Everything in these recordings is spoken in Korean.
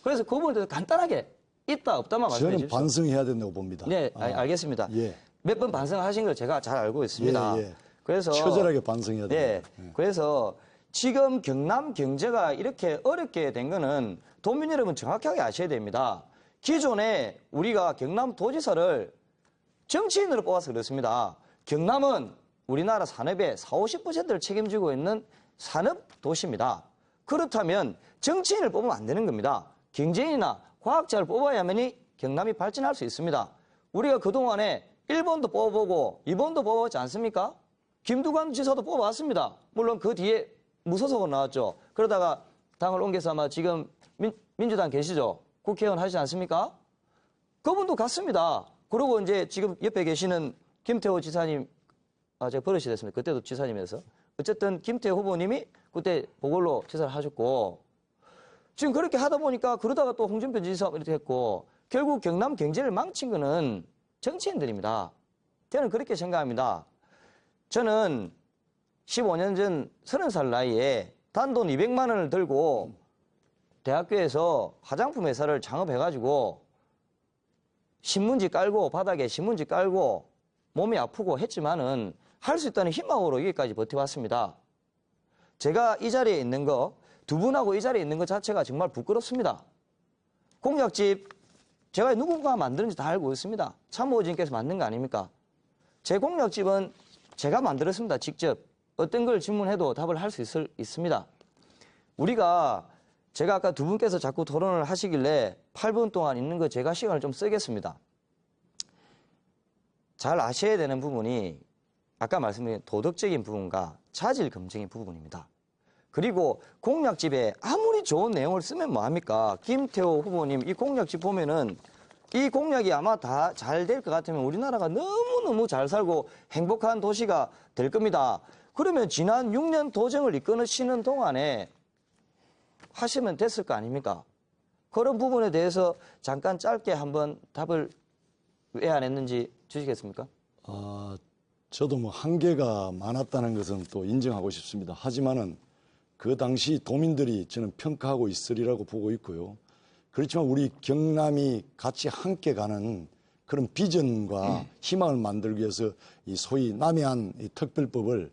그래서 그 부분에 대해서 간단하게 있다 없다만 말씀해 주십시오. 저는 반성해야 된다고 봅니다. 네, 알겠습니다. 예. 몇 번 반성하신 걸 제가 잘 알고 있습니다. 예, 예. 그래서 처절하게 반성해야 네, 됩니다. 예. 그래서 지금 경남 경제가 이렇게 어렵게 된 거는 도민 여러분 정확하게 아셔야 됩니다. 기존에 우리가 경남 도지사를 정치인으로 뽑아서 그렇습니다. 경남은 우리나라 산업의 40~50%를 책임지고 있는 산업 도시입니다. 그렇다면 정치인을 뽑으면 안 되는 겁니다. 경제인이나 과학자를 뽑아야만이 경남이 발전할 수 있습니다. 우리가 그동안에 1번도 뽑아보고 2번도 뽑아봤지 않습니까? 김두관 지사도 뽑아봤습니다. 물론 그 뒤에 무소속으로 나왔죠. 그러다가 당을 옮겨서 아마 지금 민주당 계시죠? 국회의원 하시지 않습니까? 그분도 갔습니다. 그리고 이제 지금 옆에 계시는 김태호 지사님, 제가 버릇이 됐습니다. 그때도 지사님에서. 어쨌든 김태호 후보님이 그때 보궐로 지사를 하셨고, 지금 그렇게 하다 보니까 그러다가 또 홍준표 지사 이렇게 했고, 결국 경남 경제를 망친 거는 정치인들입니다. 저는 그렇게 생각합니다. 저는 15년 전 30살 나이에 단돈 200만 원을 들고 대학교에서 화장품 회사를 창업해가지고 신문지 깔고 바닥에 신문지 깔고 몸이 아프고 했지만은 할 수 있다는 희망으로 여기까지 버텨왔습니다. 제가 이 자리에 있는 거, 두 분하고 이 자리에 있는 것 자체가 정말 부끄럽습니다. 공약집 제가 누군가 만드는지 다 알고 있습니다. 참모진께서 만든 거 아닙니까? 제 공약집은 제가 만들었습니다. 직접. 어떤 걸 질문해도 답을 할 수 있습니다. 제가 아까 두 분께서 자꾸 토론을 하시길래 8분 동안 있는 거 제가 시간을 좀 쓰겠습니다. 잘 아셔야 되는 부분이 아까 말씀드린 도덕적인 부분과 자질 검증의 부분입니다. 그리고 공약집에 아무리 좋은 내용을 쓰면 뭐합니까? 김태호 후보님 이 공약집 보면은 이 공약이 아마 다 잘 될 것 같으면 우리나라가 너무너무 잘 살고 행복한 도시가 될 겁니다. 그러면 지난 6년 도정을 이끌으시는 동안에 하시면 됐을 거 아닙니까? 그런 부분에 대해서 잠깐 짧게 한번 답을 왜 안 했는지 주시겠습니까? 저도 뭐 한계가 많았다는 것은 또 인정하고 싶습니다. 하지만은 그 당시 도민들이 저는 평가하고 있으리라고 보고 있고요. 그렇지만 우리 경남이 같이 함께 가는 그런 비전과 희망을 만들기 위해서 이 소위 남해안 특별법을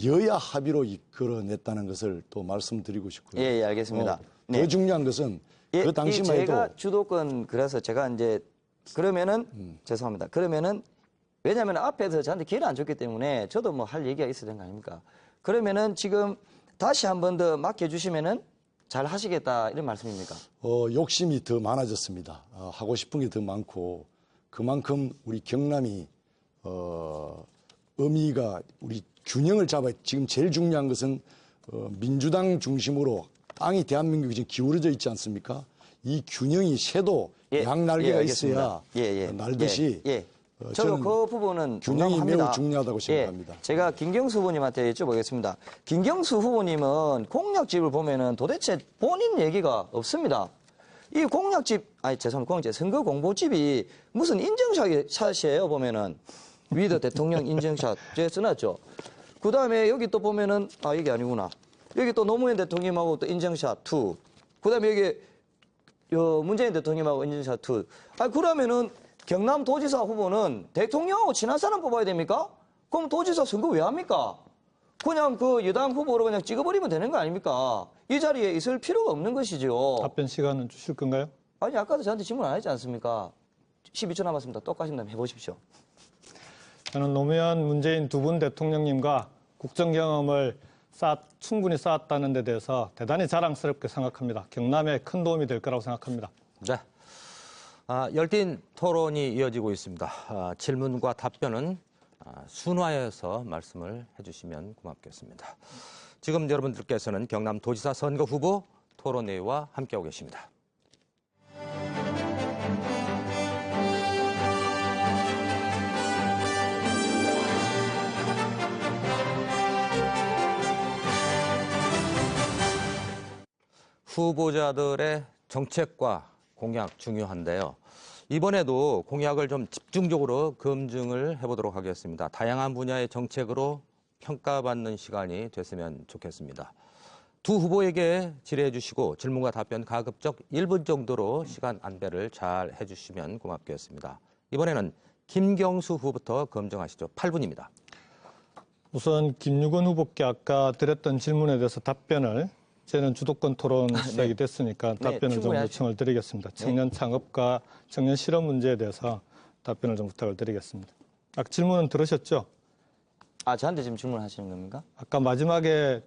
여야 합의로 이끌어냈다는 것을 또 말씀드리고 싶고요. 예, 알겠습니다. 네. 더 중요한 것은 그 당시만 해도 제가 주도권 그래서 제가 이제 그러면은 죄송합니다. 그러면은 왜냐하면 앞에서 저한테 기회를 안 줬기 때문에 저도 뭐 할 얘기가 있어야 되는 거 아닙니까? 그러면은 지금 다시 한 번 더 맡겨주시면은 잘 하시겠다 이런 말씀입니까? 욕심이 더 많아졌습니다. 하고 싶은 게 더 많고 그만큼 우리 경남이 의미가 우리 균형을 잡아야 지금 제일 중요한 것은 민주당 중심으로 땅이 대한민국이 지금 기울어져 있지 않습니까? 이 균형이 새도 양날개가 있어야 날듯이 저도 그 부분은 균형이 공감합니다. 매우 중요하다고 생각합니다. 제가 김경수 후보님한테 여쭤보겠습니다. 김경수 후보님은 공약집을 보면은 도대체 본인 얘기가 없습니다. 이 공약집, 공약집, 선거 공보집이 무슨 인증샷이에요, 보면은. 위더 대통령 인증샷, 제가 써놨죠. 그 다음에 여기 또 보면은, 이게 아니구나. 여기 또 노무현 대통령하고 또 인증샷 2. 그 다음에 여기, 문재인 대통령하고 인증샷 2. 그러면은 경남도지사 후보는 대통령하고 친한 사람 뽑아야 됩니까? 그럼 도지사 선거 왜 합니까? 그냥 그 여당 후보로 그냥 찍어버리면 되는 거 아닙니까? 이 자리에 있을 필요가 없는 것이죠. 답변 시간은 주실 건가요? 아니, 아까도 저한테 질문 안 했지 않습니까? 12초 남았습니다. 똑같은 다음 해보십시오. 저는 노무현, 문재인 두 분 대통령님과 국정 경험을 충분히 쌓았다는 데 대해서 대단히 자랑스럽게 생각합니다. 경남에 큰 도움이 될 거라고 생각합니다. 네. 열띤 토론이 이어지고 있습니다. 질문과 답변은 순화해서 말씀을 해주시면 고맙겠습니다. 지금 여러분들께서는 경남도지사 선거 후보 토론회와 함께하고 계십니다. 후보자들의 정책과 공약 중요한데요. 이번에도 공약을 좀 집중적으로 검증을 해보도록 하겠습니다. 다양한 분야의 정책으로 평가받는 시간이 됐으면 좋겠습니다. 두 후보에게 질의해 주시고 질문과 답변 가급적 1분 정도로 시간 안배를 잘 해주시면 고맙겠습니다. 이번에는 김경수 후보부터 검증하시죠. 8분입니다. 우선 김유건 후보께 아까 드렸던 질문에 대해서 답변을 저는 주도권 토론 시작이 됐으니까 답변을 좀 충분히 요청을 드리겠습니다. 청년 창업과 청년 실업 문제에 대해서 답변을 좀 부탁을 드리겠습니다. 아까 질문은 들으셨죠? 아, 저한테 지금 질문하시는 겁니까? 아까 마지막에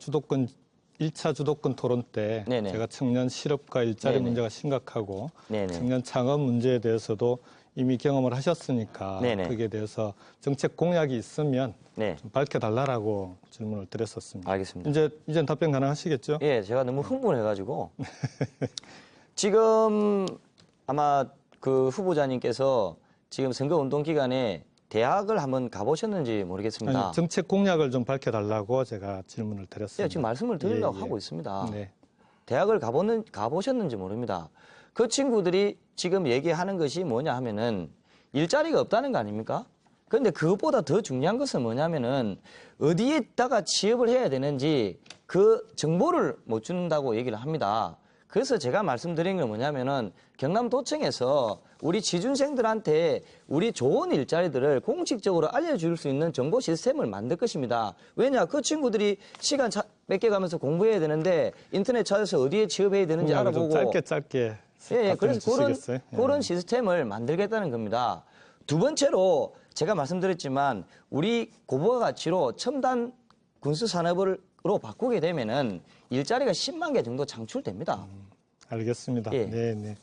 1차 주도권 토론 때 네네. 제가 청년 실업과 일자리 네네. 문제가 심각하고 네네. 청년 창업 문제에 대해서도 이미 경험을 하셨으니까 네네. 거기에 대해서 정책 공약이 있으면 네. 좀 밝혀달라고 질문을 드렸었습니다. 알겠습니다. 이제 답변 가능하시겠죠? 예, 제가 너무 흥분해가지고 지금 아마 그 후보자님께서 지금 선거운동 기간에 대학을 한번 가보셨는지 모르겠습니다. 아니, 정책 공약을 좀 밝혀달라고 제가 질문을 드렸습니다. 예, 지금 말씀을 드리려고 예, 예. 하고 있습니다. 네. 대학을 가보셨는지 모릅니다. 그 친구들이 지금 얘기하는 것이 뭐냐 하면은 일자리가 없다는 거 아닙니까? 그런데 그것보다 더 중요한 것은 뭐냐면은 어디에다가 취업을 해야 되는지 그 정보를 못 준다고 얘기를 합니다. 그래서 제가 말씀드린 건 뭐냐면은 경남도청에서 우리 취준생들한테 우리 좋은 일자리들을 공식적으로 알려줄 수 있는 정보 시스템을 만들 것입니다. 왜냐? 그 친구들이 시간 뺏겨가면서 공부해야 되는데 인터넷 찾아서 어디에 취업해야 되는지 공약을 좀 알아보고 짧게 예, 답변해 그래서 주시겠어요? 그런 시스템을 만들겠다는 겁니다. 두 번째로 제가 말씀드렸지만 우리 고부가 가치로 첨단 군수 산업으로 바꾸게 되면은 일자리가 10만 개 정도 창출됩니다. 알겠습니다. 예. 네, 네.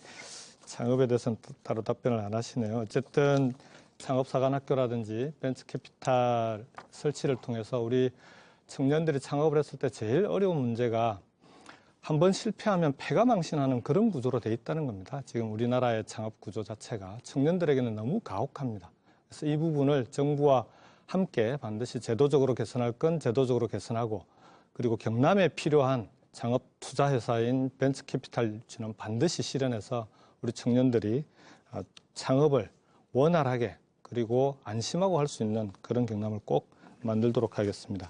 창업에 대해서는 따로 답변을 안 하시네요. 어쨌든 창업사관학교라든지 벤처캐피탈 설치를 통해서 우리 청년들이 창업을 했을 때 제일 어려운 문제가 한번 실패하면 패가망신하는 그런 구조로 돼 있다는 겁니다. 지금 우리나라의 창업 구조 자체가 청년들에게는 너무 가혹합니다. 그래서 이 부분을 정부와 함께 반드시 제도적으로 개선할 건 제도적으로 개선하고 그리고 경남에 필요한 창업 투자 회사인 벤처캐피탈 유치는 반드시 실현해서 우리 청년들이 창업을 원활하게 그리고 안심하고 할 수 있는 그런 경남을 꼭 만들도록 하겠습니다.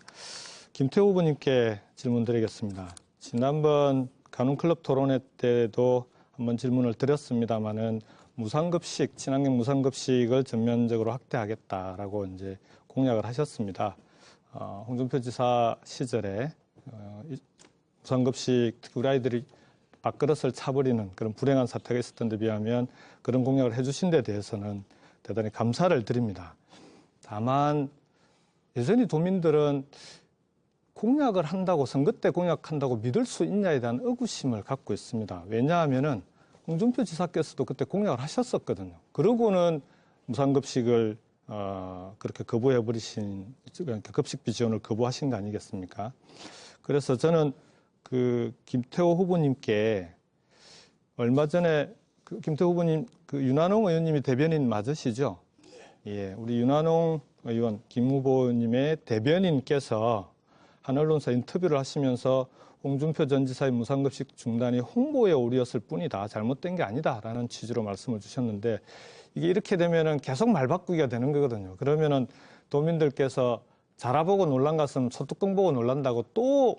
김태호 후보님께 질문 드리겠습니다. 지난번 가눔클럽 토론회 때도 한번 질문을 드렸습니다마는 무상급식, 친환경 무상급식을 전면적으로 확대하겠다라고 이제 공약을 하셨습니다. 홍준표 지사 시절에 무상급식 특히 우리 아이들이 밥그릇을 차버리는 그런 불행한 사태가 있었던 데 비하면 그런 공약을 해주신 데 대해서는 대단히 감사를 드립니다. 다만 여전히 도민들은 공약을 한다고 선거 때 공약한다고 믿을 수 있냐에 대한 의구심을 갖고 있습니다. 왜냐하면은 홍준표 지사께서도 그때 공약을 하셨었거든요. 그러고는 무상급식을 그렇게 거부해버리신 급식비 지원을 거부하신 거 아니겠습니까? 그래서 저는 그 김태호 후보님께 얼마 전에 그 김태호 후보님 그 윤한홍 의원님이 대변인 맞으시죠? 예, 우리 윤한홍 의원 김 후보님의 대변인께서 한 언론사 인터뷰를 하시면서 홍준표 전 지사의 무상급식 중단이 홍보에 오류였을 뿐이다. 잘못된 게 아니다라는 취지로 말씀을 주셨는데 이게 이렇게 되면은 계속 말 바꾸기가 되는 거거든요. 그러면은 도민들께서 자라보고 놀란 것은 소뚜껑 보고 놀란다고 또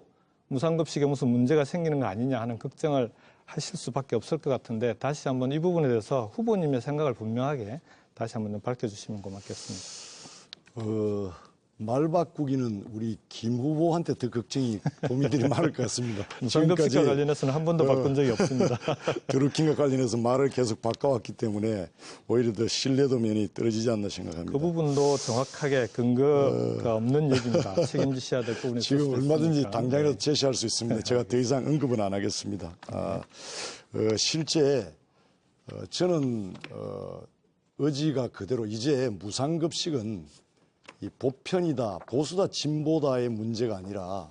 무상급식에 무슨 문제가 생기는 거 아니냐 하는 걱정을 하실 수밖에 없을 것 같은데 다시 한번 이 부분에 대해서 후보님의 생각을 분명하게 다시 한번 좀 밝혀주시면 고맙겠습니다. 말 바꾸기는 우리 김 후보한테 더 걱정이 도민들이 많을 것 같습니다. 무상급식과 관련해서는 한 번도 바꾼 적이 없습니다. 드루킹과 관련해서 말을 계속 바꿔왔기 때문에 오히려 더 신뢰도 면이 떨어지지 않나 생각합니다. 그 부분도 정확하게 근거가 없는 얘기입니다. 책임지셔야 될 부분이 있을 지금 수도 얼마든지 있으니까. 당장이라도 제시할 수 있습니다. 제가 더 이상 언급은 안 하겠습니다. 실제 저는 의지가 그대로 이제 무상급식은 이 보편이다, 보수다, 진보다의 문제가 아니라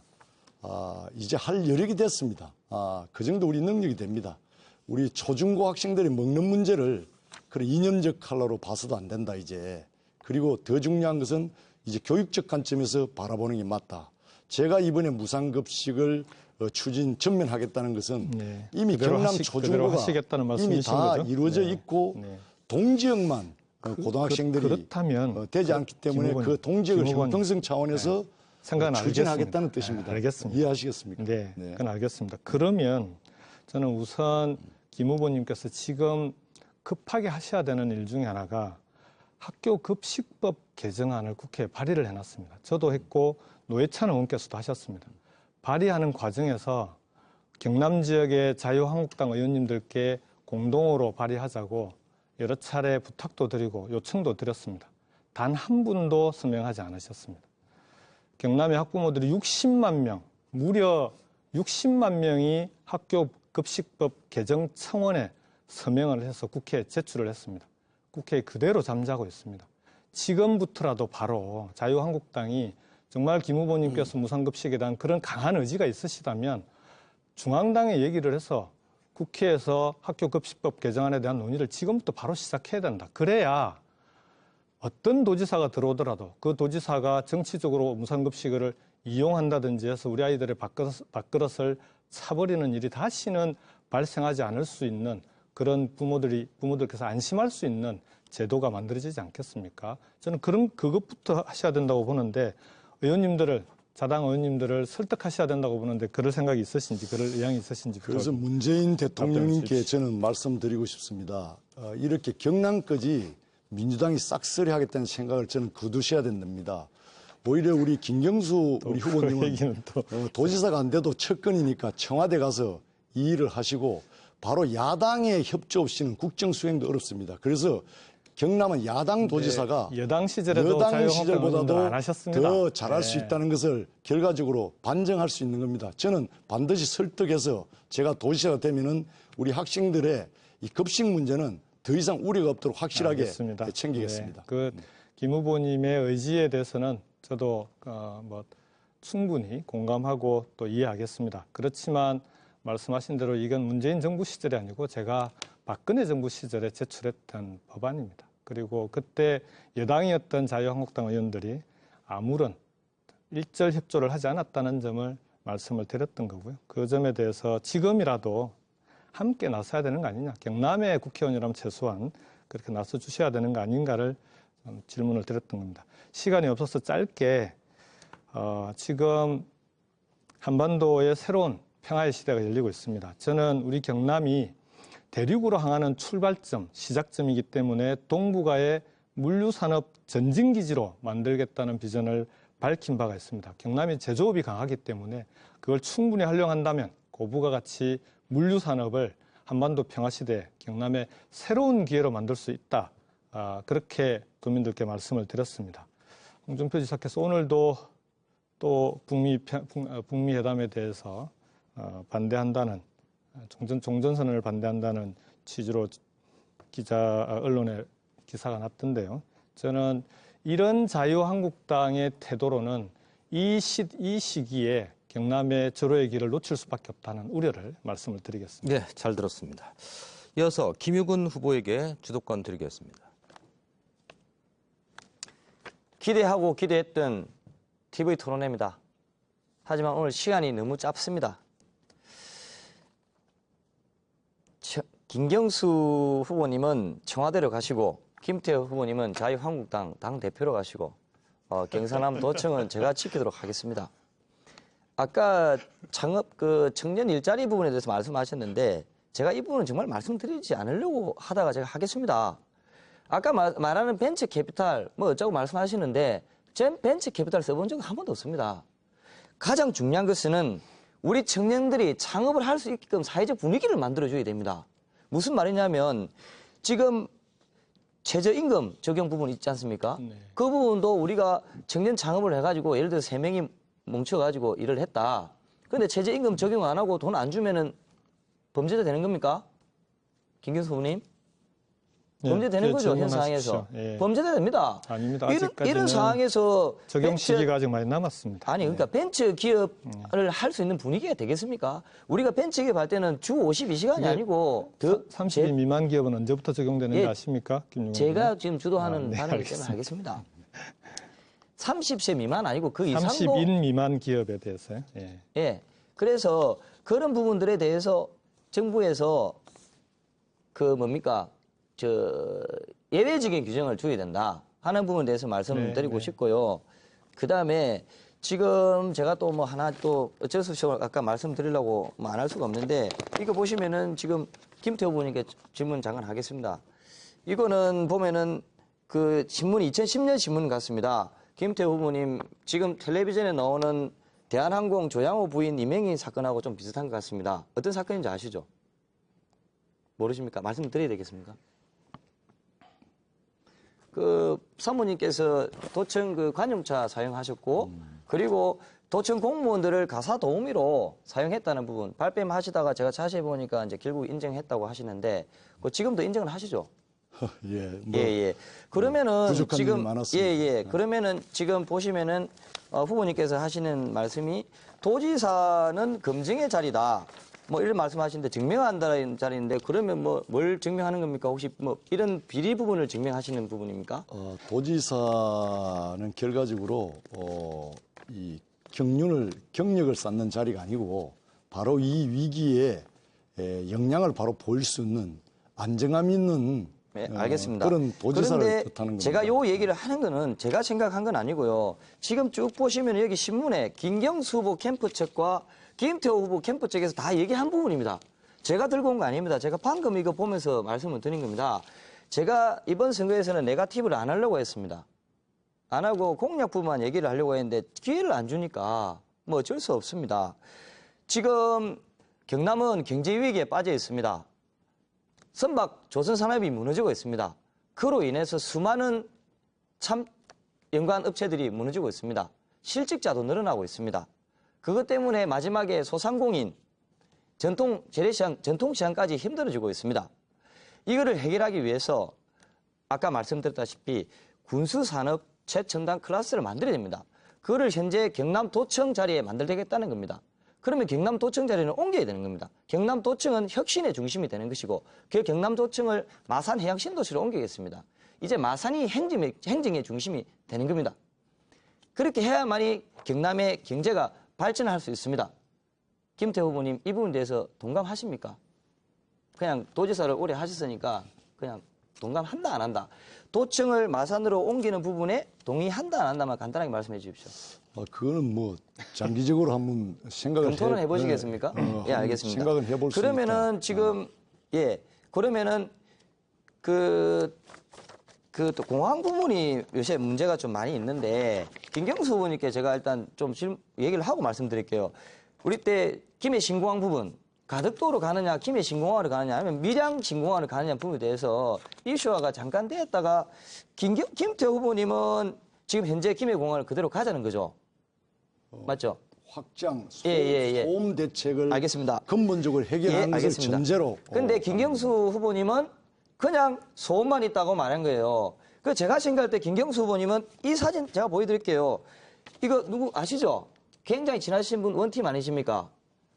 이제 할 여력이 됐습니다. 그 정도 우리 능력이 됩니다. 우리 초중고 학생들이 먹는 문제를 그런 이념적 칼라로 봐서도 안 된다 이제. 그리고 더 중요한 것은 이제 교육적 관점에서 바라보는 게 맞다. 제가 이번에 무상급식을 전면하겠다는 것은 네. 이미 그대로 경남 그대로 초중고가 하시겠다는 이미 말씀이신 다 거죠? 이루어져 네. 있고 네. 동지역만 고등학생들이 그렇다면 되지 않기 때문에 김 후보님, 그 동지역을 김 후보님. 형평성 차원에서 생각은 추진하겠다는 알겠습니다. 뜻입니다. 알겠습니다. 이해하시겠습니까? 네, 네. 그건 알겠습니다. 그러면 저는 우선 김 후보님께서 지금 급하게 하셔야 되는 일 중에 하나가 학교 급식법 개정안을 국회에 발의를 해놨습니다. 저도 했고 노회찬 의원께서도 하셨습니다. 발의하는 과정에서 경남 지역의 자유한국당 의원님들께 공동으로 발의하자고 여러 차례 부탁도 드리고 요청도 드렸습니다. 단 한 분도 서명하지 않으셨습니다. 경남의 학부모들이 60만 명, 무려 60만 명이 학교 급식법 개정 청원에 서명을 해서 국회에 제출을 했습니다. 국회에 그대로 잠자고 있습니다. 지금부터라도 바로 자유한국당이 정말 김 후보님께서 무상급식에 대한 그런 강한 의지가 있으시다면 중앙당에 얘기를 해서 국회에서 학교급식법 개정안에 대한 논의를 지금부터 바로 시작해야 된다. 그래야 어떤 도지사가 들어오더라도 그 도지사가 정치적으로 무상급식을 이용한다든지 해서 우리 아이들의 밥그릇을 차버리는 일이 다시는 발생하지 않을 수 있는 그런 부모들께서 안심할 수 있는 제도가 만들어지지 않겠습니까? 저는 그것부터 하셔야 된다고 보는데 자당 의원님들을 설득하셔야 된다고 보는데 그럴 생각이 있으신지, 그럴 의향이 있으신지. 그래서 문재인 대통령님께 저는 말씀드리고 싶습니다. 이렇게 경남까지 민주당이 싹쓸이 하겠다는 생각을 저는 거두셔야 된답니다. 오히려 우리 김경수 우리 후보님은 도지사가 안 돼도 첫건이니까 청와대 가서 이 일을 하시고 바로 야당의 협조 없이는 국정 수행도 어렵습니다. 그래서 경남은 야당 도지사가 여당 시절에도 여당 시절보다도 안 하셨습니다. 더 잘할 수 있다는 것을 결과적으로 반증할 수 있는 겁니다. 저는 반드시 설득해서 제가 도지사가 되면은 우리 학생들의 이 급식 문제는 더 이상 우려가 없도록 확실하게 알겠습니다. 챙기겠습니다. 네, 김 후보님의 의지에 대해서는 저도 충분히 공감하고 또 이해하겠습니다. 그렇지만 말씀하신 대로 이건 문재인 정부 시절이 아니고 제가 박근혜 정부 시절에 제출했던 법안입니다. 그리고 그때 여당이었던 자유한국당 의원들이 아무런 일절 협조를 하지 않았다는 점을 말씀을 드렸던 거고요. 그 점에 대해서 지금이라도 함께 나서야 되는 거 아니냐. 경남의 국회의원이라면 최소한 그렇게 나서 주셔야 되는 거 아닌가를 질문을 드렸던 겁니다. 시간이 없어서 짧게 지금 한반도의 새로운 평화의 시대가 열리고 있습니다. 저는 우리 경남이 대륙으로 향하는 출발점, 시작점이기 때문에 동북아의 물류산업 전진기지로 만들겠다는 비전을 밝힌 바가 있습니다. 경남이 제조업이 강하기 때문에 그걸 충분히 활용한다면 고부가 가치 물류산업을 한반도 평화시대 경남의 새로운 기회로 만들 수 있다. 그렇게 도민들께 말씀을 드렸습니다. 홍준표 지사께서 오늘도 또 북미 회담에 대해서 반대한다는 종전선언을 반대한다는 취지로 언론에 기사가 났던데요. 저는 이런 자유한국당의 태도로는 이 시기에 경남의 절호의 길을 놓칠 수밖에 없다는 우려를 말씀을 드리겠습니다. 네, 잘 들었습니다. 이어서 김유근 후보에게 주도권 드리겠습니다. 기대하고 기대했던 TV 토론회입니다. 하지만 오늘 시간이 너무 짧습니다. 김경수 후보님은 청와대로 가시고 김태호 후보님은 자유한국당 당대표로 가시고 경상남 도청은 제가 지키도록 하겠습니다. 아까 청년 일자리 부분에 대해서 말씀하셨는데 제가 이 부분은 정말 말씀드리지 않으려고 하다가 제가 하겠습니다. 아까 말하는 벤처 캐피탈 뭐 어쩌고 말씀하시는데 전 벤처 캐피탈 써본 적은 한 번도 없습니다. 가장 중요한 것은 우리 청년들이 창업을 할 수 있게끔 사회적 분위기를 만들어줘야 됩니다. 무슨 말이냐면 지금 최저임금 적용 부분 있지 않습니까? 네. 그 부분도 우리가 청년 창업을 해가지고 예를 들어서 3명이 뭉쳐가지고 일을 했다. 그런데 최저임금 적용 안 하고 돈 안 주면은 범죄자 되는 겁니까? 김경수 후보님? 범죄 되는 거죠, 현 상황에서. 예. 범죄자 됩니다. 아닙니다. 이런 상황에서 적용 시기가 아직 많이 남았습니다. 아니 그러니까 벤처 기업을 할 수 있는 분위기가 되겠습니까? 우리가 벤처 기업 할 때는 주 52시간이 아니고 더 30인 미만 기업은 언제부터 적용되는지 예, 아십니까? 김용현 제가 지금 주도하는 네, 반응이기 때문에 알겠습니다. 30세 미만 아니고 그 이상도 30인 미만 기업에 대해서요. 예. 예. 그래서 그런 부분들에 대해서 정부에서 예외적인 규정을 줘야 된다 하는 부분에 대해서 말씀을 네, 드리고 네. 싶고요. 그 다음에 지금 제가 또 뭐 하나 또 어쩔 수 없이 아까 말씀드리려고 뭐 안 할 수가 없는데 이거 보시면은 지금 김태호 후보님께 질문 잠깐 하겠습니다. 이거는 보면은 그 신문이 2010년 신문 같습니다. 김태호 후보님 지금 텔레비전에 나오는 대한항공 조양호 부인 이명희 사건하고 좀 비슷한 것 같습니다. 어떤 사건인지 아시죠? 모르십니까? 말씀드려야 되겠습니까? 그 사모님께서 도청 그 관용차 사용하셨고 그리고 도청 공무원들을 가사 도우미로 사용했다는 부분 발뺌하시다가 제가 자세히 보니까 이제 결국 인정했다고 하시는데 그 지금도 인정을 하시죠? 예, 뭐 예. 그러면은 부족한 지금 점이 많았습니다. 그러면은 지금 보시면은 후보님께서 하시는 말씀이 도지사는 검증의 자리다. 뭐 이런 말씀하시는데 증명한다는 자리인데 그러면 뭐 뭘 증명하는 겁니까? 혹시 뭐 이런 비리 부분을 증명하시는 부분입니까? 도지사는 결과적으로 이 경력을 쌓는 자리가 아니고 바로 이 위기에 역량을 바로 보일 수 있는 안정감 있는 네, 알겠습니다. 그런 도지사를 그런데 뜻하는 겁니다. 제가 요 얘기를 하는 거는 제가 생각한 건 아니고요. 지금 쭉 보시면 여기 신문에 김경수 후보 캠프 측과 김태호 후보 캠프 측에서 다 얘기한 부분입니다. 제가 들고 온 거 아닙니다. 제가 방금 이거 보면서 말씀을 드린 겁니다. 제가 이번 선거에서는 네거티브를 안 하려고 했습니다. 안 하고 공약부만 얘기를 하려고 했는데 기회를 안 주니까 뭐 어쩔 수 없습니다. 지금 경남은 경제 위기에 빠져 있습니다. 선박 조선 산업이 무너지고 있습니다. 그로 인해서 수많은 참 연관 업체들이 무너지고 있습니다. 실직자도 늘어나고 있습니다. 그것 때문에 마지막에 소상공인, 전통시장까지 힘들어지고 있습니다. 이거를 해결하기 위해서 아까 말씀드렸다시피 군수산업 최첨단 클래스를 만들어야 됩니다. 그거를 현재 경남도청 자리에 만들겠다는 겁니다. 그러면 경남도청 자리는 옮겨야 되는 겁니다. 경남도청은 혁신의 중심이 되는 것이고 그 경남도청을 마산해양신도시로 옮기겠습니다. 이제 마산이 행정의 중심이 되는 겁니다. 그렇게 해야만이 경남의 경제가 발전할 수 있습니다. 김태호 후보님 이 부분에 대해서 동감하십니까? 그냥 도지사를 오래 하셨으니까 그냥 동감한다 안 한다. 도청을 마산으로 옮기는 부분에 동의한다 안 한다만 간단하게 말씀해 주십시오. 그거는 뭐 장기적으로 한번 생각을 검토는 해보시겠습니까? 예, 알겠습니다. 생각은 해볼 수 있다. 그러면은 지금 그러면은 또 공항 부분이 요새 문제가 좀 많이 있는데 김경수 후보님께 제가 일단 좀 얘기를 하고 말씀드릴게요. 우리 때 김해 신공항 부분 가덕도로 가느냐 김해 신공항으로 가느냐 아니면 밀양 신공항으로 가느냐 부분에 대해서 이슈화가 잠깐 되었다가 김태호 후보님은 지금 현재 김해 공항을 그대로 가자는 거죠. 맞죠? 확장 소음 대책을 알겠습니다. 근본적으로 해결하는 것을 알겠습니다. 전제로. 근데 김경수 후보님은 그냥 소음만 있다고 말한 거예요. 그 제가 생각할 때 김경수 후보님은 이 사진 제가 보여드릴게요. 이거 누구 아시죠? 굉장히 친하신 분 원팀 아니십니까?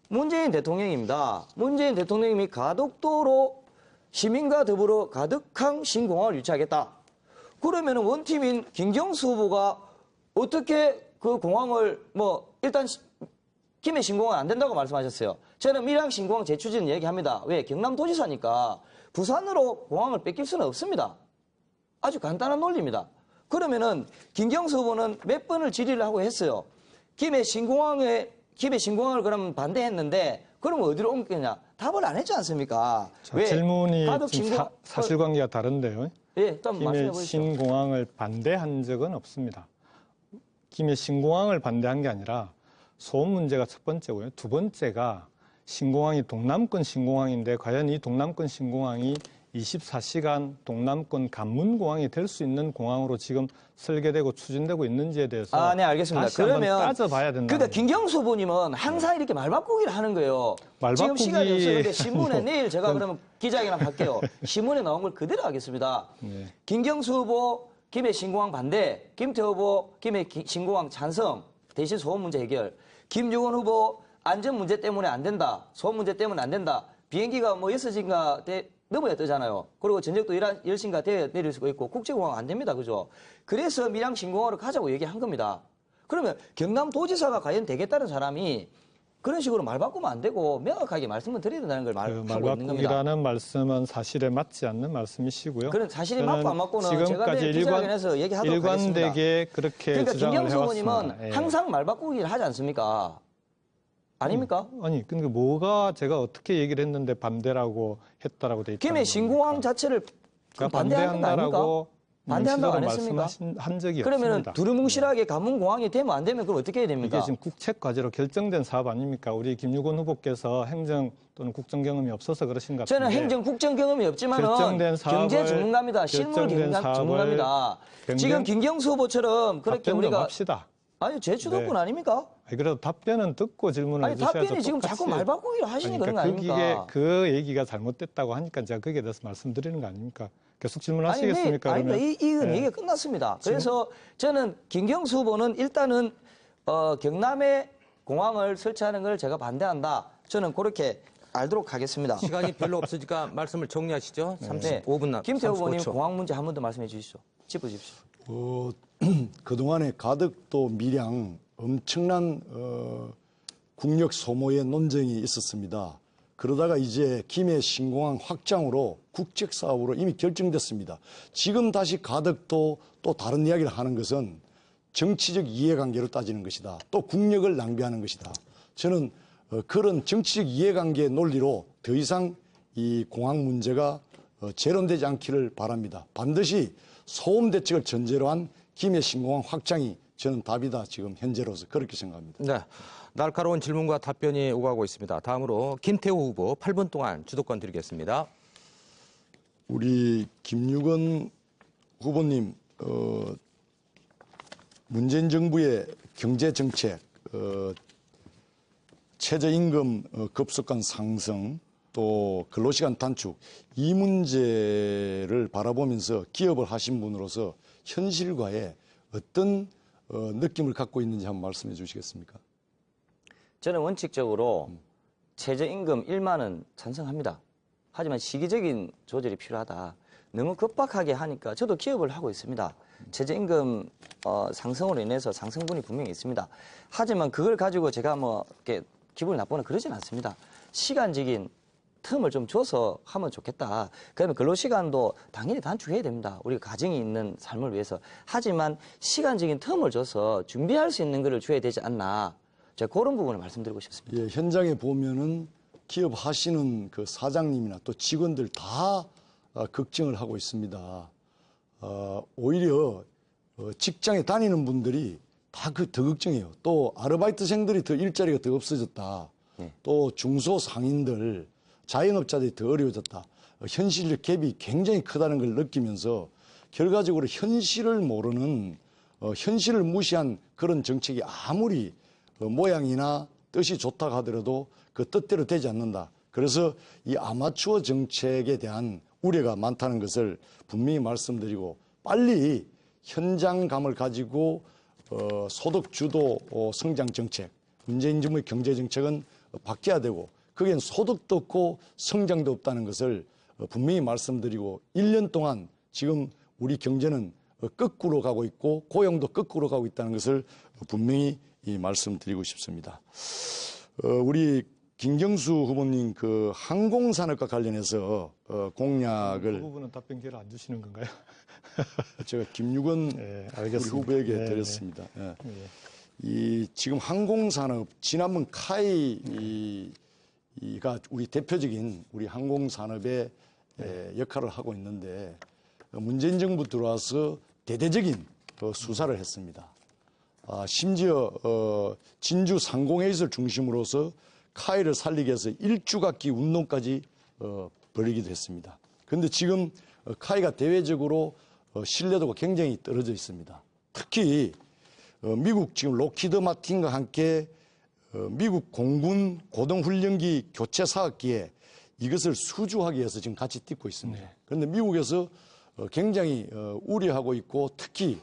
문재인 대통령입니다. 문재인 대통령님이 가덕도로 시민과 더불어 가덕항 신공항을 유치하겠다. 그러면은 원팀인 김경수 후보가 어떻게 그 공항을 일단 김해 신공항 안 된다고 말씀하셨어요. 저는 밀양 신공항 재추진 얘기합니다. 왜? 경남도지사니까 부산으로 공항을 뺏길 수는 없습니다. 아주 간단한 논리입니다. 그러면은 김경수 후보는 몇 번을 질의를 하고 했어요. 김해 신공항을 그러면 반대했는데 그러면 어디로 옮기냐? 답을 안 했지 않습니까? 자, 질문이 지금 사실관계가 다른데요. 예, 좀 말씀해 김해 보시죠. 신공항을 반대한 적은 없습니다. 김해 신공항을 반대한 게 아니라 소음 문제가 첫 번째고요. 두 번째가 신공항이 동남권 신공항인데 과연 이 동남권 신공항이 24시간 동남권 관문공항이 될 수 있는 공항으로 지금 설계되고 추진되고 있는지에 대해서 네, 알겠습니다. 다시 한번 그러면 따져봐야 된다. 그러니까 김경수 후보님은 항상 이렇게 말바꾸기를 하는 거예요. 지금 시간이 없었는데 신문에 내일 제가 그러면 기자회견 할게요. 신문에 나온 걸 그대로 하겠습니다. 네. 김경수 후보 김해 신공항 반대, 김태호 후보 김해 신공항 찬성, 대신 소음 문제 해결. 김용원 후보 안전 문제 때문에 안 된다, 소음 문제 때문에 안 된다. 비행기가 6시인가 넘어야 뜨잖아요. 그리고 전력도 10시인가 내릴 수가 있고 국제공항 안 됩니다. 그죠? 그래서 밀양 신공항으로 가자고 얘기한 겁니다. 그러면 경남도지사가 과연 되겠다는 사람이 그런 식으로 말 바꾸면 안 되고 명확하게 말씀을 드려야 된다는 걸 그 말하고 있는 겁니다. 말바꾸기라는 말씀은 사실에 맞지 않는 말씀이시고요. 그런 사실이 저는 맞고 안 맞고는 제가 지금까지 내일 기자회견에서 얘기하도록 하겠습니다. 일관되게 그렇게 그러니까 주장을 김경수 해왔습니다. 의원님은 예. 항상 말 바꾸기를 하지 않습니까? 아닙니까? 아니, 근데 뭐가 제가 어떻게 얘기를 했는데 반대라고 했다라고 돼 있다는 김해 겁니까? 신공항 자체를 제가 반대하는 거 아닙니까? 반대한다라고 반대한다고 안 명시적으로 했습니까? 한 적이 그러면 없습니다. 두루뭉실하게 가문공항이 되면 안 되면 그럼 어떻게 해야 됩니까? 이게 지금 국책 과제로 결정된 사업 아닙니까? 우리 김유곤 후보께서 행정 또는 국정 경험이 없어서 그러신 것 같은데. 저는 행정 국정 경험이 없지만은 결정된 사업을- 경제 전문가입니다. 실무 결정된 사업을 전문가입니다. 지금 김경수 후보처럼 그렇게 답변 좀 우리가 합시다. 아니 제 주도권 네. 아닙니까? 아니, 그래도 답변은 듣고 질문을 아니 해주셔야죠. 답변이 지금 똑같이. 자꾸 말 바꾸기를 하시니 그런 거 그러니까 아닙니까? 그 얘기가 잘못됐다고 하니까 제가 거기에 대해서 말씀드리는 거 아닙니까? 계속 아니, 질문하시겠습니까? 아닙니다. 그러면? 이건 네. 얘기가 끝났습니다. 그래서 저는 김경수 후보는 일단은 경남에 공항을 설치하는 걸 제가 반대한다. 저는 그렇게 알도록 하겠습니다. 시간이 별로 없으니까 말씀을 정리하시죠. 35분 남. 김태호 후보님 35초. 공항 문제 한 번 더 말씀해 주시죠. 짚어주십시오. 그동안에 가덕도 밀양 엄청난 국력 소모의 논쟁이 있었습니다. 그러다가 이제 김해 신공항 확장으로 국책 사업으로 이미 결정됐습니다. 지금 다시 가덕도 또 다른 이야기를 하는 것은 정치적 이해관계로 따지는 것이다. 또 국력을 낭비하는 것이다. 저는 그런 정치적 이해관계 논리로 더 이상 이 공항 문제가 재론되지 않기를 바랍니다. 반드시 소음 대책을 전제로 한 김해 신공항 확장이 저는 답이다. 지금 현재로서 그렇게 생각합니다. 네. 날카로운 질문과 답변이 오가고 있습니다. 다음으로 김태호 후보 8분 동안 주도권 드리겠습니다. 우리 김유건 후보님, 문재인 정부의 경제 정책, 최저임금 급속한 상승, 또 근로시간 단축, 이 문제를 바라보면서 기업을 하신 분으로서 현실과의 어떤 느낌을 갖고 있는지 한번 말씀해 주시겠습니까? 저는 원칙적으로 최저임금 1만 원 찬성합니다. 하지만 시기적인 조절이 필요하다. 너무 급박하게 하니까 저도 기업을 하고 있습니다. 최저임금 상승으로 인해서 상승분이 분명히 있습니다. 하지만 그걸 가지고 제가 뭐 이렇게 기분이 나쁘거나 그러진 않습니다. 시간적인 틈을 좀 줘서 하면 좋겠다. 그러면 근로시간도 당연히 단축해야 됩니다. 우리가 가정이 있는 삶을 위해서. 하지만 시간적인 틈을 줘서 준비할 수 있는 것을 줘야 되지 않나. 제가 그런 부분을 말씀드리고 싶습니다. 예, 현장에 보면은 기업 하시는 그 사장님이나 또 직원들 다 걱정을 하고 있습니다. 오히려 직장에 다니는 분들이 다 더 걱정해요. 또 아르바이트생들이 더 일자리가 더 없어졌다. 네. 또 중소상인들, 자영업자들이 더 어려워졌다. 현실적 갭이 굉장히 크다는 걸 느끼면서 결과적으로 현실을 모르는 현실을 무시한 그런 정책이 아무리 모양이나 뜻이 좋다고 하더라도 그 뜻대로 되지 않는다. 그래서 이 아마추어 정책에 대한 우려가 많다는 것을 분명히 말씀드리고 빨리 현장감을 가지고 소득 주도 성장 정책, 문재인 정부의 경제 정책은 바뀌어야 되고 거기엔 소득도 없고 성장도 없다는 것을 분명히 말씀드리고 1년 동안 지금 우리 경제는 거꾸로 가고 있고 고용도 거꾸로 가고 있다는 것을 분명히 말씀드리고 싶습니다. 우리 김경수 후보님 그 항공산업과 관련해서 그 공약을 부분은 답변 기회를 안 주시는 건가요? 제가 김유건 네, 우리 알겠습니다. 후보에게 네, 드렸습니다. 예. 네. 이 지금 항공산업 지난번 카이가 우리 대표적인 우리 항공산업의 역할을 하고 있는데 문재인 정부 들어와서 대대적인 수사를 했습니다. 심지어 진주 상공회의소를 중심으로서 카이를 살리기 위해서 일주각기 운동까지 벌이기도 했습니다. 그런데 지금 카이가 대외적으로 신뢰도가 굉장히 떨어져 있습니다. 특히 미국 지금 록히드 마틴과 함께 미국 공군 고등훈련기 교체 사업기에 이것을 수주하기 위해서 지금 같이 뛰고 있습니다. 네. 그런데 미국에서 굉장히 우려하고 있고 특히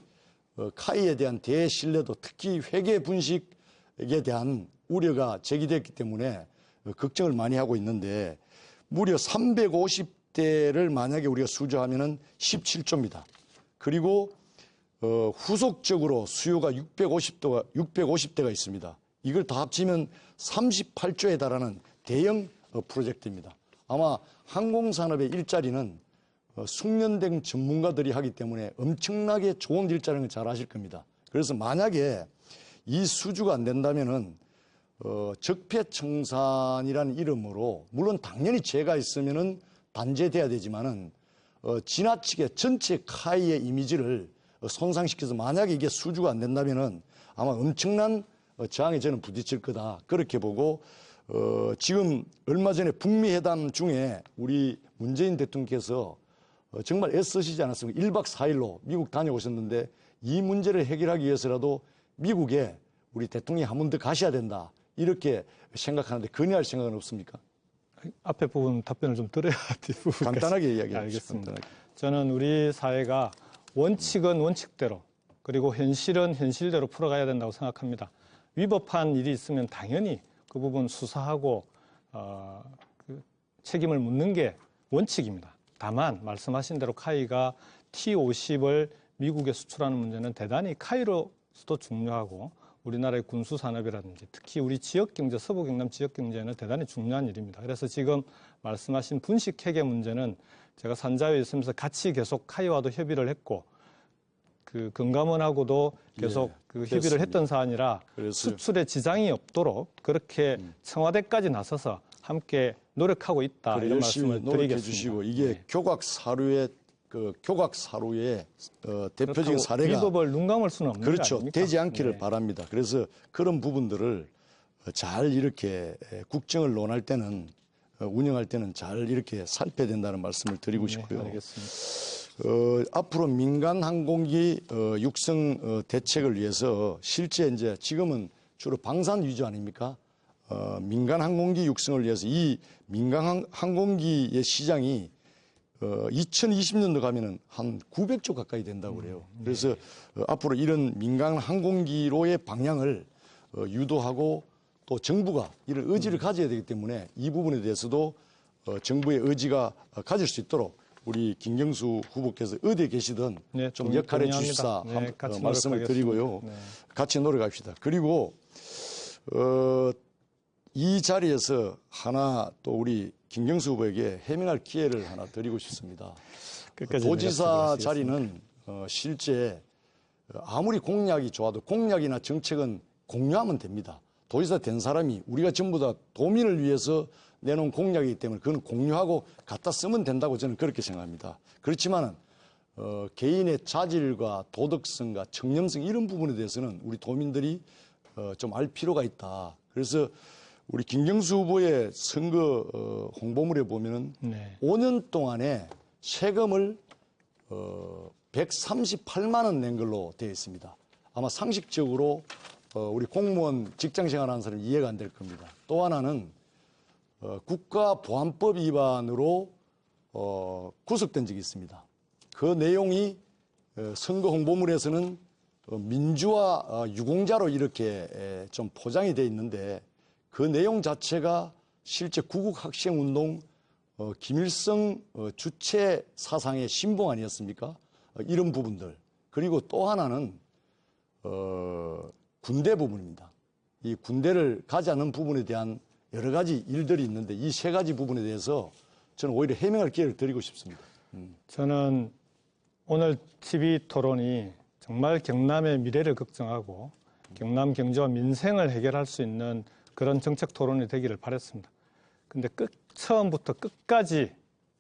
카이에 대한 대신뢰도 특히 회계 분식에 대한 우려가 제기됐기 때문에 걱정을 많이 하고 있는데 무려 350대를 만약에 우리가 수주하면은 17조입니다. 그리고 후속적으로 수요가 650대가 있습니다. 이걸 다 합치면 38조에 달하는 대형 프로젝트입니다. 아마 항공산업의 일자리는 숙련된 전문가들이 하기 때문에 엄청나게 좋은 일자리는 걸 잘 아실 겁니다. 그래서 만약에 이 수주가 안 된다면은 적폐청산이라는 이름으로 물론 당연히 죄가 있으면은 단죄돼야 되지만은 지나치게 전체 카이의 이미지를 손상시켜서 만약에 이게 수주가 안 된다면은 아마 엄청난 저항에 저는 부딪힐 거다 그렇게 보고 지금 얼마 전에 북미 회담 중에 우리 문재인 대통령께서 정말 애쓰시지 않았습니까? 1박 4일로 미국 다녀오셨는데 이 문제를 해결하기 위해서라도 미국에 우리 대통령이 한 번 더 가셔야 된다 이렇게 생각하는데 건의할 생각은 없습니까? 앞에 부분 답변을 좀 드려야 뒷부분 간단하게 이야기해 알겠습니다. 주십시오. 저는 우리 사회가 원칙은 원칙대로 그리고 현실은 현실대로 풀어가야 된다고 생각합니다. 위법한 일이 있으면 당연히 그 부분 수사하고 그 책임을 묻는 게 원칙입니다. 다만 말씀하신 대로 카이가 T-50을 미국에 수출하는 문제는 대단히 카이로서도 중요하고 우리나라의 군수 산업이라든지 특히 우리 지역 경제, 서부 경남 지역 경제는 대단히 중요한 일입니다. 그래서 지금 말씀하신 분식 회계 문제는 제가 산자위에 있으면서 같이 계속 카이와도 협의를 했고 그 금감원하고도 계속 그 협의를 그렇습니다. 했던 사안이라 그래서 수출에 지장이 없도록 그렇게 청와대까지 나서서 함께 노력하고 있다 이런 열심히 말씀을 노력해 드리겠습니다. 주시고 이게 네. 교각 사료의 대표적인 사례가 위법을 눈 감을 수는 없는 거 그렇죠. 아닙니까? 되지 않기를 네. 바랍니다. 그래서 그런 부분들을 잘 이렇게 국정을 논할 때는 운영할 때는 잘 이렇게 살펴야 된다는 말씀을 드리고 싶고요. 네, 알겠습니다. 앞으로 민간 항공기 육성 대책을 위해서 실제 이제 지금은 주로 방산 위주 아닙니까? 민간 항공기 육성을 위해서 이 민간 항공기의 시장이 2020년도 가면은 한 900조 가까이 된다고 그래요. 그래서 앞으로 이런 민간 항공기로의 방향을 유도하고 또 정부가 이런 의지를 가져야 되기 때문에 이 부분에 대해서도 정부의 의지가 가질 수 있도록 우리 김경수 후보께서 어디에 계시든 네, 좀 역할해 동의합니다. 주십사 네, 같이 말씀을 노력하겠습니다. 드리고요. 네. 같이 노력합시다. 그리고 이 자리에서 하나 또 우리 김경수 후보에게 해명할 기회를 하나 드리고 싶습니다. 끝까지 도지사 내가 자리는 실제 아무리 공약이 좋아도 공약이나 정책은 공유하면 됩니다. 도지사 된 사람이 우리가 전부 다 도민을 위해서 내놓은 공약이기 때문에 그건 공유하고 갖다 쓰면 된다고 저는 그렇게 생각합니다. 그렇지만은 개인의 자질과 도덕성과 청렴성 이런 부분에 대해서는 우리 도민들이 좀 알 필요가 있다. 그래서 우리 김경수 후보의 선거 홍보물에 보면은 네. 5년 동안에 세금을 138만 원 낸 걸로 되어 있습니다. 아마 상식적으로 우리 공무원 직장 생활하는 사람 이해가 안 될 겁니다. 또 하나는 국가보안법 위반으로 구속된 적이 있습니다. 그 내용이 선거 홍보물에서는 민주화 유공자로 이렇게 좀 포장이 되어 있는데 그 내용 자체가 실제 구국학생운동 김일성 주체 사상의 신봉 아니었습니까? 이런 부분들. 그리고 또 하나는 군대 부분입니다. 이 군대를 가지 않는 부분에 대한 여러 가지 일들이 있는데 이 세 가지 부분에 대해서 저는 오히려 해명할 기회를 드리고 싶습니다. 저는 오늘 TV 토론이 정말 경남의 미래를 걱정하고 경남 경제와 민생을 해결할 수 있는 그런 정책 토론이 되기를 바랬습니다. 근데 처음부터 끝까지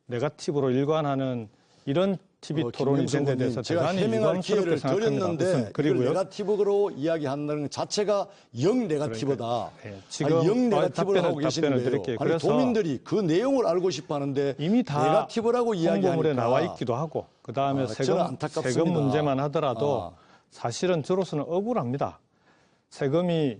네거티브로 일관하는 이런 TV 토론이 된 데 대해서 제가 대단히 해명할 유감스럽게 기회를 생각합니다. 드렸는데 이걸 그리고요. 네거티브로 이야기한다는 것 자체가 영 네거티브다. 네, 지금 영 네거티브를 하고 계시는 답변을 거예요. 드릴게요. 아니, 그래서 도민들이 그 내용을 알고 싶어하는데 이미 다 네거티브라고 이야기하니까 홍보물에 나와 있기도 하고 그 다음에 저는 안타깝습니다. 세금 문제만 하더라도 사실은 저로서는 억울합니다. 세금이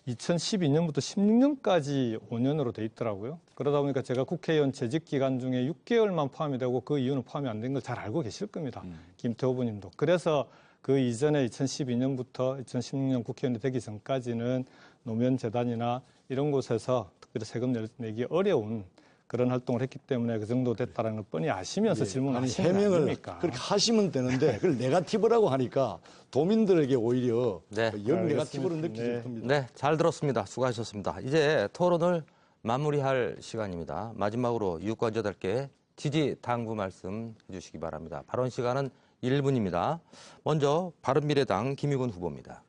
2012년부터 16년까지 5년으로 돼 있더라고요. 그러다 보니까 제가 국회의원 재직 기간 중에 6개월만 포함이 되고 그 이유는 포함이 안 된 걸 잘 알고 계실 겁니다. 김태호 후보님도. 그래서 그 이전에 2012년부터 2016년 국회의원이 되기 전까지는 노무현재단이나 이런 곳에서 특별히 세금 내기 어려운 그런 활동을 했기 때문에 그 정도 됐다는 걸 뻔히 아시면서 질문하시는 거 해명을 아닙니까? 그렇게 하시면 되는데 그걸 네거티브라고 하니까 도민들에게 오히려 네. 영 네거티브로 느끼실 네. 겁니다. 네, 잘 들었습니다. 수고하셨습니다. 이제 토론을 마무리할 시간입니다. 마지막으로 유권자들께 지지 당부 말씀 해주시기 바랍니다. 발언 시간은 1분입니다. 먼저 바른미래당 김유근 후보입니다.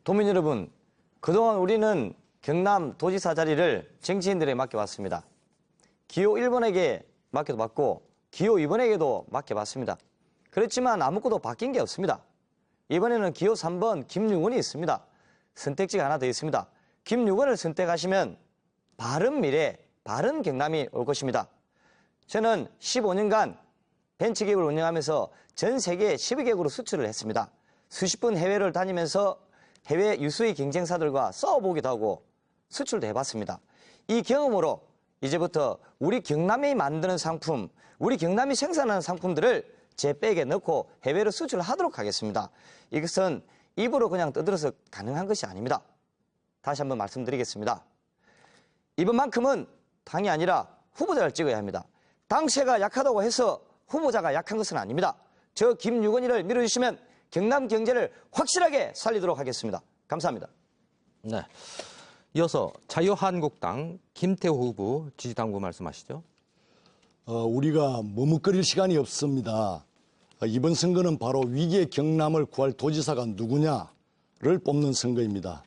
도민 여러분, 그동안 우리는 경남 도지사 자리를 정치인들에게 맡겨왔습니다. 기호 1번에게 맡겨도 받고 기호 2번에게도 맡겨봤습니다. 그렇지만 아무것도 바뀐 게 없습니다. 이번에는 기호 3번 김유근이 있습니다. 선택지가 하나 더 있습니다. 김유근을 선택하시면 바른 미래, 바른 경남이 올 것입니다. 저는 15년간 벤처기업을 운영하면서 전 세계 12개국으로 수출을 했습니다. 수십 번 해외를 다니면서 해외 유수의 경쟁사들과 싸워보기도 하고 수출도 해봤습니다. 이 경험으로 이제부터 우리 경남이 만드는 상품, 우리 경남이 생산하는 상품들을 제 백에 넣고 해외로 수출하도록 하겠습니다. 이것은 입으로 그냥 떠들어서 가능한 것이 아닙니다. 다시 한번 말씀드리겠습니다. 이번만큼은 당이 아니라 후보자를 찍어야 합니다. 당세가 약하다고 해서 후보자가 약한 것은 아닙니다. 저 김유근이를 밀어주시면 경남 경제를 확실하게 살리도록 하겠습니다. 감사합니다. 네. 이어서 자유한국당 김태호 후보 지지 당부 말씀하시죠. 우리가 머뭇거릴 시간이 없습니다. 이번 선거는 바로 위기의 경남을 구할 도지사가 누구냐를 뽑는 선거입니다.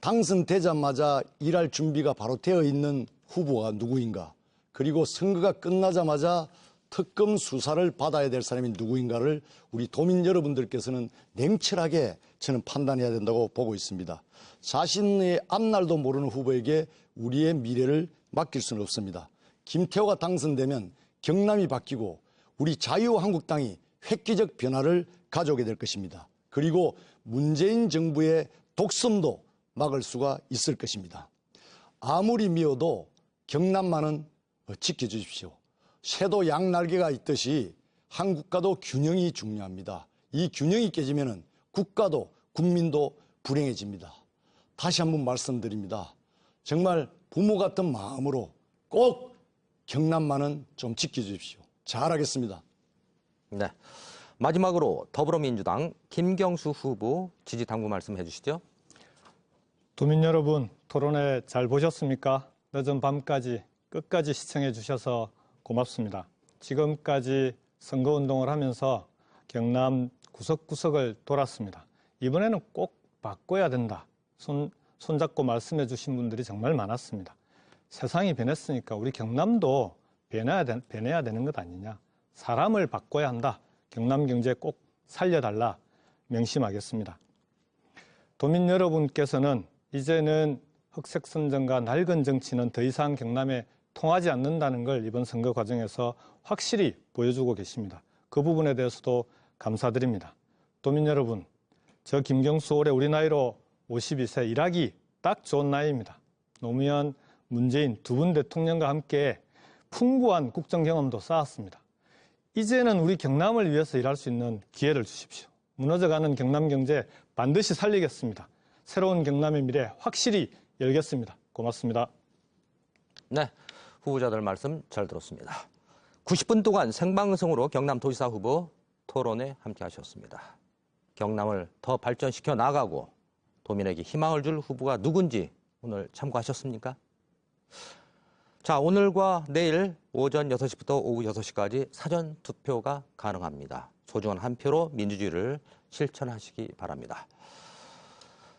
당선되자마자 일할 준비가 바로 되어 있는 후보가 누구인가, 그리고 선거가 끝나자마자 특검 수사를 받아야 될 사람이 누구인가를 우리 도민 여러분들께서는 냉철하게 저는 판단해야 된다고 보고 있습니다. 자신의 앞날도 모르는 후보에게 우리의 미래를 맡길 수는 없습니다. 김태호가 당선되면 경남이 바뀌고 우리 자유한국당이 획기적 변화를 가져오게 될 것입니다. 그리고 문재인 정부의 독점도 막을 수가 있을 것입니다. 아무리 미워도 경남만은 지켜주십시오. 새도 양날개가 있듯이 한국과도 균형이 중요합니다. 이 균형이 깨지면 국가도 국민도 불행해집니다. 다시 한번 말씀드립니다. 정말 부모 같은 마음으로 꼭 경남만은 좀 지켜주십시오. 잘하겠습니다. 네. 마지막으로 더불어민주당 김경수 후보 지지 당부 말씀해 주시죠. 도민 여러분, 토론회 잘 보셨습니까? 늦은 밤까지 끝까지 시청해 주셔서 고맙습니다. 지금까지 선거운동을 하면서 경남 구석구석을 돌았습니다. 이번에는 꼭 바꿔야 된다. 손잡고 말씀해 주신 분들이 정말 많았습니다. 세상이 변했으니까 우리 경남도 변해야 되는 것 아니냐. 사람을 바꿔야 한다. 경남 경제 꼭 살려달라 명심하겠습니다. 도민 여러분께서는 이제는 흑색선전과 낡은 정치는 더 이상 경남에 통하지 않는다는 걸 이번 선거 과정에서 확실히 보여주고 계십니다. 그 부분에 대해서도 감사드립니다. 도민 여러분, 저 김경수 올해 우리 나이로 52세, 일하기 딱 좋은 나이입니다. 노무현, 문재인 두 분 대통령과 함께 풍부한 국정 경험도 쌓았습니다. 이제는 우리 경남을 위해서 일할 수 있는 기회를 주십시오. 무너져가는 경남 경제 반드시 살리겠습니다. 새로운 경남의 미래 확실히 열겠습니다. 고맙습니다. 네, 후보자들 말씀 잘 들었습니다. 90분 동안 생방송으로 경남도지사 후보 토론에 함께 하셨습니다. 경남을 더 발전시켜 나가고 도민에게 희망을 줄 후보가 누군지 오늘 참고하셨습니까? 자, 오늘과 내일 오전 6시부터 오후 6시까지 사전 투표가 가능합니다. 소중한 한 표로 민주주의를 실천하시기 바랍니다.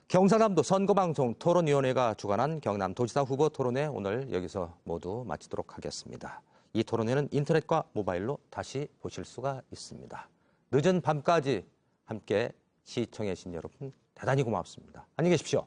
경상남도 선거방송 토론위원회가 주관한 경남도지사 후보 토론회 오늘 여기서 모두 마치도록 하겠습니다. 이 토론회는 인터넷과 모바일로 다시 보실 수가 있습니다. 늦은 밤까지 함께 시청해 주신 여러분 대단히 고맙습니다. 안녕히 계십시오.